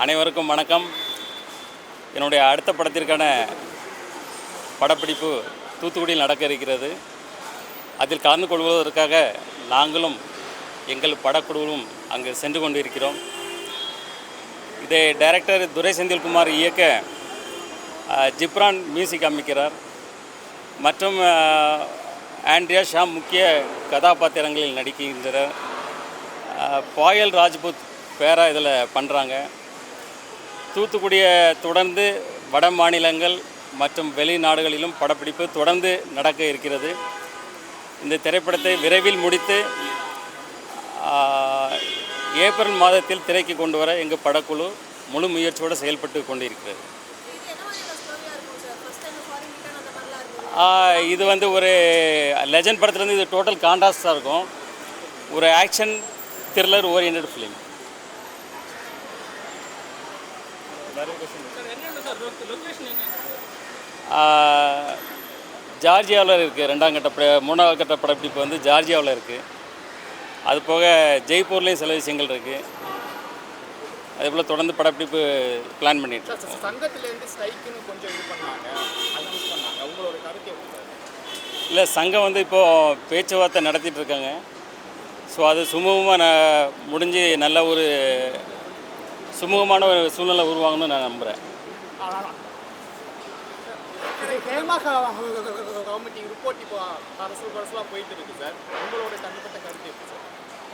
அனைவருக்கும் வணக்கம். என்னுடைய அடுத்த படத்திற்கான படப்பிடிப்பு தூத்துக்குடியில் நடக்க இருக்கிறது. அதில் கலந்து கொள்வதற்காக நாங்களும் எங்கள் படக்குழுவும் அங்கு சென்று கொண்டிருக்கிறோம். இதை டைரக்டர் துரை செந்தில்குமார் இயக்க ஜிப்ரான் மியூசிக் அமைக்கிறார் மற்றும் ஆண்ட்ரியா ஷாம் முக்கிய கதாபாத்திரங்களில் நடிக்கின்றனர். பாயல் ராஜ்புத் பேரா இதில் பண்ணுறாங்க. தூத்துக்குடியை தொடர்ந்து வட மாநிலங்கள் மற்றும் வெளிநாடுகளிலும் படப்பிடிப்பு தொடர்ந்து நடக்க இருக்கிறது. இந்த திரைப்படத்தை விரைவில் முடித்து ஏப்ரல் மாதத்தில் திரைக்கு கொண்டு வர எங்கள் படக்குழு முழு முயற்சியோடு செயல்பட்டு கொண்டிருக்கிறது. இது ஒரு லெஜண்ட் படத்துலேருந்து இது டோட்டல் கான்ட்ராஸ்டாக இருக்கும். ஒரு ஆக்ஷன் த்ரில்லர் ஓரியன்ட் ஃபிலிம். ஜார்ஜியாவில் இருக்குது. மூணாவது கட்ட படப்பிடிப்பு ஜார்ஜியாவில் இருக்குது. அது போக ஜெய்ப்பூர்லேயும் சில விஷயங்கள் இருக்குது. அதே போல் தொடர்ந்து படப்பிடிப்பு பிளான் பண்ணிட்டு இருக்கோம். இல்லை, சங்கம் இப்போது பேச்சுவார்த்தை நடத்திட்டு இருக்காங்க. ஸோ அது சுமூகமாக முடிஞ்சு நல்ல ஒரு சுமூகமான ஒரு சூழ்நிலை உருவாகணும்னு நான் நம்புகிறேன்.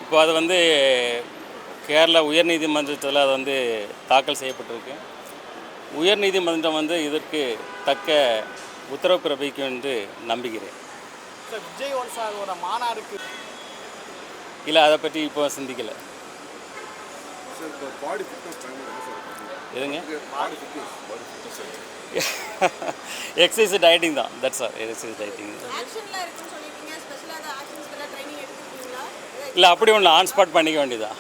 இப்போ அது கேரளா உயர்நீதிமன்றத்தில் அது தாக்கல் செய்யப்பட்டிருக்கு. உயர்நீதிமன்றம் இதற்கு தக்க உத்தரவு பிறப்பிக்கும் என்று நம்புகிறேன். விஜய் சாரோட மாநாடுக்கு இல்லை, அதை பற்றி இப்போ சிந்திக்கலை. எதுங்க? எக்ஸசைஸ் டயட்டிங் தான். That's all. Exercise dieting. இல்லை, அப்படி ஒன்று ஆன் ஸ்பாட் பண்ணிக்க வேண்டியதான்.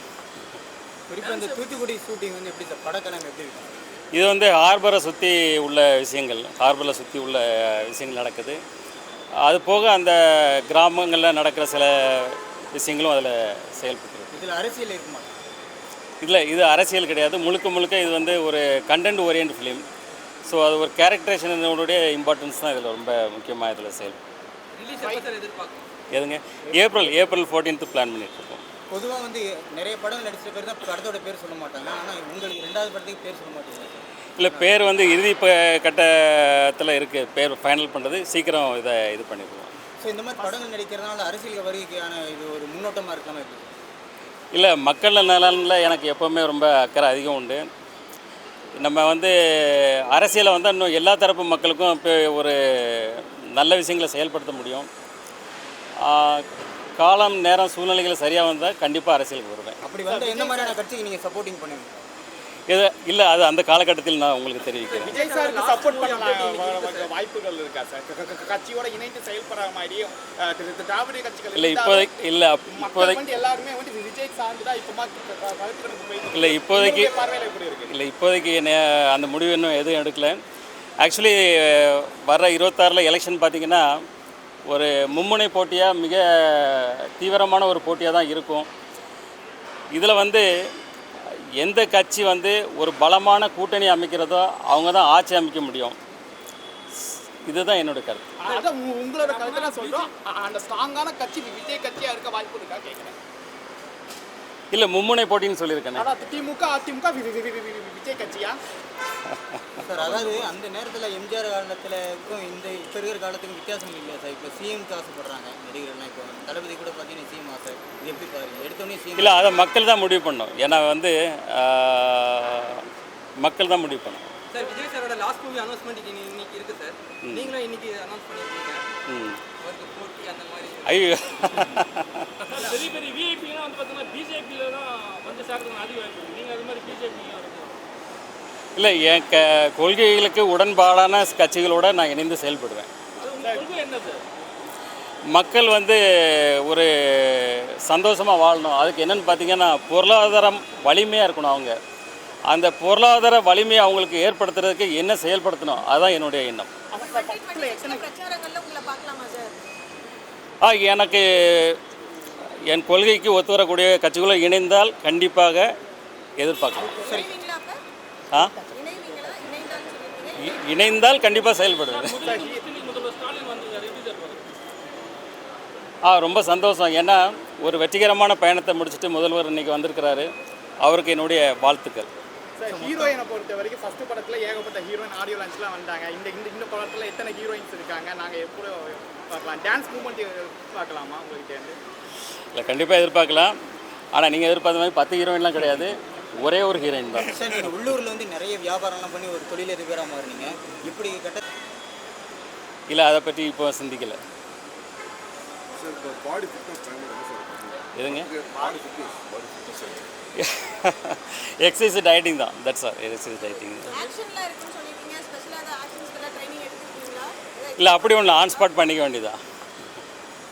தூத்துக்குடி ஷூட்டிங் எப்படி சார்? படக்கலம் எப்படி இருக்கு? இது ஹார்பரை சுற்றி உள்ள விஷயங்கள், ஹார்பரை சுற்றி உள்ள விஷயங்கள் நடக்குது. அது போக அந்த கிராமங்களில் நடக்கிற சில விஷயங்களும் அதில் செயல்பட்டுருக்கு. இதில் அரசியல் இருக்குமா? இல்லை, இது அரசியல் கிடையாது. முழுக்க இது ஒரு கண்டென்ட் ஓரியன்ட் ஃபிலிம். ஸோ அது ஒரு கேரக்டரைசேஷனுடைய இம்பார்ட்டன்ஸ் தான் இதில் ரொம்ப முக்கியமாக இதில் செயல். எதுங்க? ஏப்ரல் 14th பிளான் பண்ணிட்டுருக்கோம். பொதுவாக நிறைய படம் நடிச்ச பேர் தான் படத்தோட பேர் சொல்ல மாட்டாங்க. ஆனால் உங்களுக்கு ரெண்டாவது படத்துக்கு பேர் சொல்ல மாட்டீங்க. இல்லை, பேர் இறுதி கட்டத்தில் இருக்குது. பேர் ஃபைனல் பண்ணுறது சீக்கிரம் இது பண்ணிடுவோம். ஸோ இந்த மாதிரி படங்கள் நடிக்கிறதுனால அரசியல் வருகைக்கான இது ஒரு முன்னோட்டமாக இருக்கலாமா எப்படி? இல்லை, மக்கள் நலனில் எனக்கு எப்போவுமே ரொம்ப அக்கறை அதிகம் உண்டு. நம்ம அரசியலை இன்னும் எல்லா தரப்பு மக்களுக்கும் இப்போ ஒரு நல்ல விஷயங்களை செயல்படுத்த முடியும். காலம் நேரம் சூழ்நிலைகள் சரியாக வந்தால் கண்டிப்பாக அரசியலுக்கு வருவேன். அப்படி எந்த மாதிரியான கட்சிக்கு நீங்கள் சப்போர்ட்டிங் பண்ணுவீங்க? இல்லை, அது அந்த காலகட்டத்தில் நான் உங்களுக்கு தெரிவிக்கிறேன். விஜய் சாருக்கு சப்போர்ட் பண்ண வாய்ப்புகள் இருக்கா சார்? கட்சியோட இணைந்து செயல்படுற மாதிரி திராவிட கட்சிகள் இல்லை, இப்போதைக்கு எல்லாருமே விஜய் சார்ந்து தான் இப்போதைக்கு அந்த முடிவு இன்னும் எதுவும் எடுக்கல. ஆக்சுவலி வர 26 எலெக்ஷன் பார்த்திங்கன்னா ஒரு மும்முனை போட்டியாக மிக தீவிரமான ஒரு போட்டியாக தான் இருக்கும். இதில் எந்த கட்சி ஒரு பலமான கூட்டணி அமைக்கிறதோ அவங்க தான் ஆட்சி அமைக்க முடியும். இதுதான் என்னோட கருத்து. அதான் உங்களோட கருத்தை நான் சொல்கிறோம். அந்த ஸ்ட்ராங்கான கட்சி விஜய் கட்சியாக இருக்க வாய்ப்பு இருக்கா கேட்குறேன். இல்லை, மும்முனை போட்டின்னு சொல்லியிருக்கேன். திமுக அதிமுக விஜய் கட்சியா சார்? அதாவது அந்த நேரத்தில் எம்ஜிஆர் காலத்துக்கும் இந்த இப்போ இருக்கிற காலத்துக்கும் வித்தியாசம் இல்லை சார். இப்போ சிஎம்க்கு ஆசைப்படுறாங்க நடிகர்கள்லாம். இப்போ தளபதி கூட பார்த்தீங்கன்னா சிஎம் ஆசை. இது எப்படி பாருங்க? எடுத்தோடனே சிஎம் இல்லை, அதை மக்கள் தான் முடிவு பண்ணணும். ஏன்னா மக்கள் தான் முடிவு பண்ணணும். சார், விஜய் சாரோட லாஸ்ட் மூவி அனௌன்ஸ்மெண்ட் இன்னைக்கு இருக்குது சார். நீங்களும் இன்னைக்கு அனௌன்ஸ் பண்ணியிருக்கீங்க. போட்டி அந்த மாதிரி. ஐயோ, பெரிய பெரிய விஐபிலாம் பார்த்தீங்கன்னா பிஜேபியில் தான் சேர்க்கணும் அதிக வாய்ப்பு. நீங்கள் அது மாதிரி பிஜேபி இல்லை, என் கொள்கைகளுக்கு உடன்பாடான கட்சிகளோடு நான் இணைந்து செயல்படுவேன். என்ன சார்? மக்கள் ஒரு சந்தோஷமாக வாழணும். அதுக்கு என்னென்னு பார்த்தீங்கன்னா பொருளாதாரம் வலிமையாக இருக்கணும். அவங்க அந்த பொருளாதார வலிமையை அவங்களுக்கு ஏற்படுத்துறதுக்கு என்ன செயல்படுத்தணும், அதுதான் என்னுடைய எண்ணம். எனக்கு என் கொள்கைக்கு ஒத்து வரக்கூடிய கட்சிகளும் இணைந்தால் கண்டிப்பாக எதிர்பார்க்கலாம். ஆ இணைந்தால் கண்டிப்பாக செயல்படுவேன். முதல்வர் ஸ்டாலின் வந்திருக்காரு, எப்படி சார் பாருங்க? ரொம்ப சந்தோஷம். ஏன்னா ஒரு வெற்றிகரமான பயணத்தை முடிச்சுட்டு முதல்வர் இன்னைக்கு வந்திருக்கிறாரு. அவருக்கு என்னுடைய வாழ்த்துக்கள். சார், ஹீரோயினை பொறுத்த வரைக்கும் ஃபர்ஸ்ட் படத்தில் ஏகப்பட்ட ஹீரோயின் ஆடியோ லான்ச்லாம் வந்தாங்க. இந்த படத்தில் எத்தனை ஹீரோயின்ஸ் இருக்காங்க, நாங்கள் எப்போ பார்க்கலாம்? டான்ஸ் மூமெண்ட் பார்க்கலாமா உங்கள்கிட்ட இருந்து? இல்லை, கண்டிப்பாக எதிர்பார்க்கலாம். ஆனால் நீங்கள் எதிர்பார்த்த மாதிரி 10 ஹீரோயின்லாம் கிடையாது, ஒரே ஒரு ஹீரோயின் தான். சார் நீங்கள் உள்ளூரில் வந்து நிறைய வியாபாரம்லாம் பண்ணி ஒரு தொழிலதிபராக மாறினீங்க. இப்படி இல்லை, அதை பற்றி இப்போ சிந்திக்கலை. எதுங்க? எக்ஸசைஸ் டயட்டிங் தான். That's all. Exercise dieting. இல்லை, அப்படி ஒன்று ஆன் ஸ்பாட் பண்ணிக்க வேண்டியதா.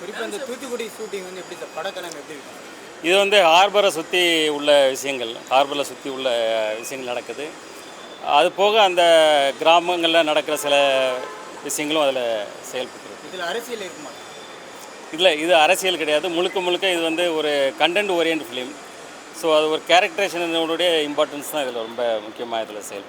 குறிப்பாக இந்த தூத்துக்குடி ஷூட்டிங் வந்து எப்படி சார், படக்கலம் எப்படி இருக்கும்? இது வந்து ஹார்பரை சுற்றி உள்ள விஷயங்கள், ஹார்பரை சுற்றி உள்ள விஷயங்கள் நடக்குது. அது போக அந்த கிராமங்களில் நடக்கிற சில விஷயங்களும் அதில் செயல்பட்டுருக்கு. இதில் அரசியல் இருக்குமா? இது அரசியல் கிடையாது. முழுக்க முழுக்க இது வந்து ஒரு கண்டென்ட் ஓரியன்ட் ஃபிலிம். ஸோ அது ஒரு கேரக்டரைசேஷனுடைய இம்பார்ட்டன்ஸ் தான் இதில் ரொம்ப முக்கியமாக இதில் செயல்.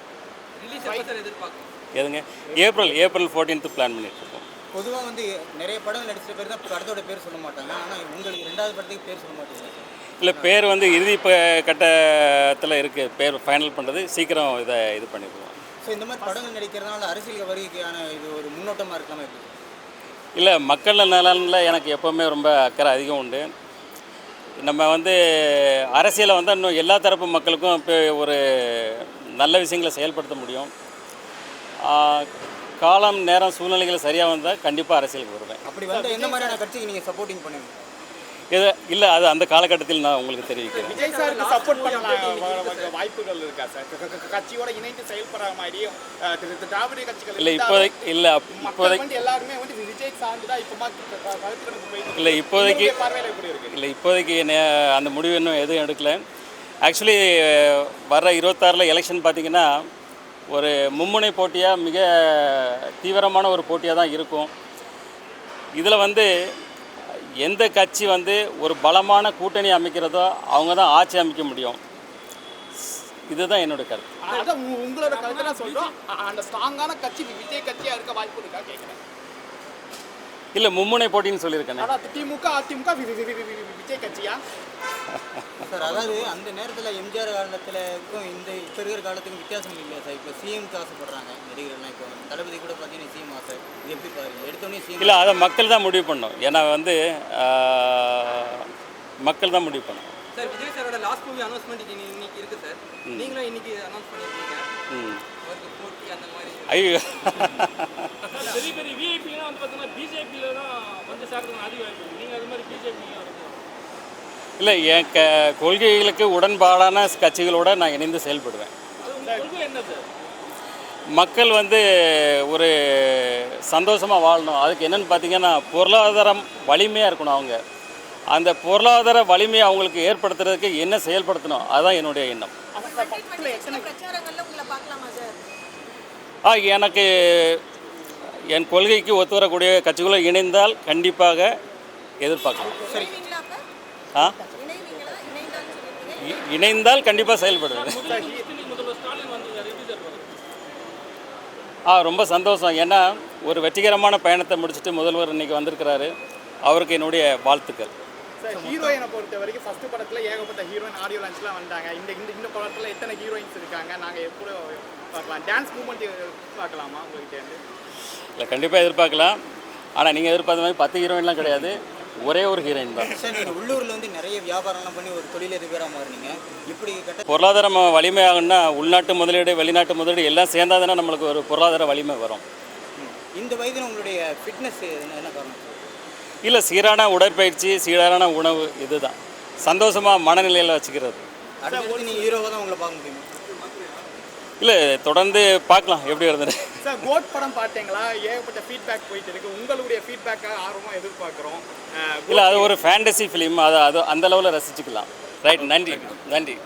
ரிலீஸ் எப்போ சார் எதிர்பார்க்கும்? எதுங்க? ஏப்ரல் 14th பிளான் பண்ணிகிட்ருக்கோம். பொதுவாக வந்து நிறைய படங்கள் நடிச்ச பேர் தான் படத்தோட பேர் சொல்ல மாட்டாங்க. ஆனால் உங்களுக்கு 2வது படத்துக்கு பேர் சொல்ல மாட்டீங்க. இல்லை, பேர் வந்து இறுதி கட்டத்தில் இருக்குது. பேர் ஃபைனல் பண்ணுறது சீக்கிரம் இது பண்ணிடுவோம். ஸோ இந்த மாதிரி படங்கள் நடிக்கிறதுனால அரசியல் வருகைக்கான இது ஒரு முன்னோட்டமாக இருக்கலாமா எப்படி? இல்லை, மக்கள் நலனில் எனக்கு எப்போவுமே ரொம்ப அக்கறை அதிகம் உண்டு. நம்ம வந்து அரசியலை வந்து இன்னும் எல்லா தரப்பு மக்களுக்கும் இப்போ ஒரு நல்ல விஷயங்களை செயல்படுத்த முடியும். காலம், நேரம், சூழ்நிலைகள் சரியாக வந்தால் கண்டிப்பாக அரசியலுக்கு வருவேன். அப்படி வந்து எந்த மாதிரியான கட்சிக்கு நீங்கள் சப்போர்ட்டிங் பண்ணுவீங்க? இல்லை, அது அந்த காலகட்டத்தில் நான் உங்களுக்கு தெரிவிக்கிறேன். விஜய் சாருக்கு சப்போர்ட் பண்ணலாம் வாய்ப்புகள் இருக்கா சார்? கட்சியோட இணைந்து செயல்படுற மாதிரி திராவிட கட்சிகள் இல்லை, இப்போதைக்கு எல்லாருமே வந்து விஜய் சார்ந்து தான் இப்போ இல்லை, இப்போதைக்கு பார்வையில் எப்படி இருக்கு? இல்லை, இப்போதைக்கு அந்த முடிவு இன்னும் எதுவும் எடுக்கலை. ஆக்சுவலி வர 26 எலெக்ஷன் பார்த்திங்கன்னா ஒரு மும்முனை போட்டியாக, மிக தீவிரமான ஒரு போட்டியாக தான் இருக்கும். இதில் வந்து எந்த கட்சி வந்து ஒரு பலமான கூட்டணி அமைக்கிறதோ அவங்க தான் ஆட்சி அமைக்க முடியும். இதுதான் என்னோட கருத்து. அதான் உங்களோட கருத்தை நான் சொல்கிறோம். அந்த ஸ்ட்ராங்கான கட்சி விஜய் கட்சியாக இருக்க வாய்ப்பு இருக்கா கேட்குறேன். இல்லை, மும்முனை போட்டின்னு சொல்லியிருக்கேன். அதாவது திமுக, அதிமுக, விஜய் கட்சியா சார்? அதாவது அந்த நேரத்தில் எம்ஜிஆர் காலத்துக்கும் இப்போ இருக்கிற காலத்துக்கும் வித்தியாசம் இல்லை சார். இப்போ சிஎம்க்கு ஆசைப்படுறாங்க நடிகர்கள்லாம். இப்போ தளபதி கூட பார்த்தீங்கன்னா சிஎம் ஆசை. இது எப்படி பாருங்க? எடுத்தோடனே சிஎம் இல்லை, அதை மக்கள் தான் முடிவு பண்ணணும். ஏன்னா வந்து மக்கள் தான் முடிவு பண்ணணும். சார், விஜய் சாரோட லாஸ்ட் மூவி அனௌன்ஸ்மெண்ட் இன்னைக்கு இருக்கு சார். நீங்களும் இன்னைக்கு அனௌன்ஸ் பண்ணியிருக்கீங்க. அவருக்கு போட்டி அந்த மாதிரி. ஐயோ, பெரிய பெரிய விஐபிலாம் வந்து பார்த்தீங்கன்னா பிஜேபியில் தான் வந்து சேர்றதுக்கு அதிக வாய்ப்பு இருக்குது. நீங்கள் அது மாதிரி பிஜேபி இல்லை, என் கொள்கைகளுக்கு உடன்பாடான கட்சிகளோடு நான் இணைந்து செயல்படுவேன். கொள்கை என்ன சார்? மக்கள் வந்து ஒரு சந்தோஷமாக வாழணும். அதுக்கு என்னென்னு பார்த்தீங்கன்னா பொருளாதாரம் வலிமையாக இருக்கணும். அவங்க அந்த பொருளாதார வலிமையை அவங்களுக்கு ஏற்படுத்துறதுக்கு என்ன செயல்படுத்தணும், அதுதான் என்னுடைய எண்ணம். எனக்கு என் கொள்கைக்கு ஒத்து வரக்கூடிய கட்சிகளை இணைந்தால் கண்டிப்பாக எதிர்பார்க்கலாம். இணைந்தால் கண்டிப்பாக செயல்படுவேன். முதல்வர் ஸ்டாலின் வந்திருக்காரு, எப்படி சார் பாருங்க? ரொம்ப சந்தோஷம். ஏன்னா ஒரு வெற்றிகரமான பயணத்தை முடிச்சுட்டு முதல்வர் இன்னைக்கு வந்திருக்கிறாரு. அவருக்கு என்னுடைய வாழ்த்துக்கள். சார், ஹீரோயினை பொறுத்த வரைக்கும் ஃபர்ஸ்ட் படத்தில் ஏகப்பட்ட ஹீரோயின் ஆடியோ லான்ச்லாம் வந்தாங்க. இந்த படத்தில் எத்தனை ஹீரோயின்ஸ் இருக்காங்க, நாங்கள் எப்போ பார்க்கலாம்? டான்ஸ் மூமெண்ட் பார்க்கலாமா உங்கள்கிட்ட இருந்து? இல்லை, கண்டிப்பாக எதிர்பார்க்கலாம். ஆனால் நீங்கள் எதிர்பார்த்த மாதிரி 10 ஹீரோயின்லாம் கிடையாது, ஒரே ஒரு ஹீரோயின் தான். சார் நீங்கள் உள்ளூரில் வந்து நிறைய வியாபாரம்லாம் பண்ணி ஒரு தொழிலதிபராக மாறினீங்க. இப்படி பொருளாதாரம் வலிமையாகுன்னா உள்நாட்டு முதலீடு, வெளிநாட்டு முதலீடு எல்லாம் சேர்ந்தாதானே நம்மளுக்கு ஒரு பொருளாதார வலிமை வரும். இந்த வயதில் உங்களுடைய ஃபிட்னஸ் என்ன காரணம்? இல்லை, சீரான உடற்பயிற்சி, சீரான உணவு, இதுதான் சந்தோஷமாக மனநிலையில் வச்சுக்கிறது. அடுத்து நீங்கள் ஹீரோவாக தான் உங்களை பார்க்க முடியும். இல்லை, தொடர்ந்து பார்க்கலாம் எப்படி வருதுன்னு. சார், கோட் படம் பார்த்தீங்களா? ஏகப்பட்ட ஃபீட்பேக் போயிட்டு இருக்கு. உங்களுடைய ஃபீட்பேக்காக ஆர்வமாக எதிர்பார்க்குறோம். இல்லை, அது ஒரு ஃபேண்டசி ஃபிலிம். அது அந்த அளவில் ரசிச்சுக்கலாம். ரைட், நன்றி.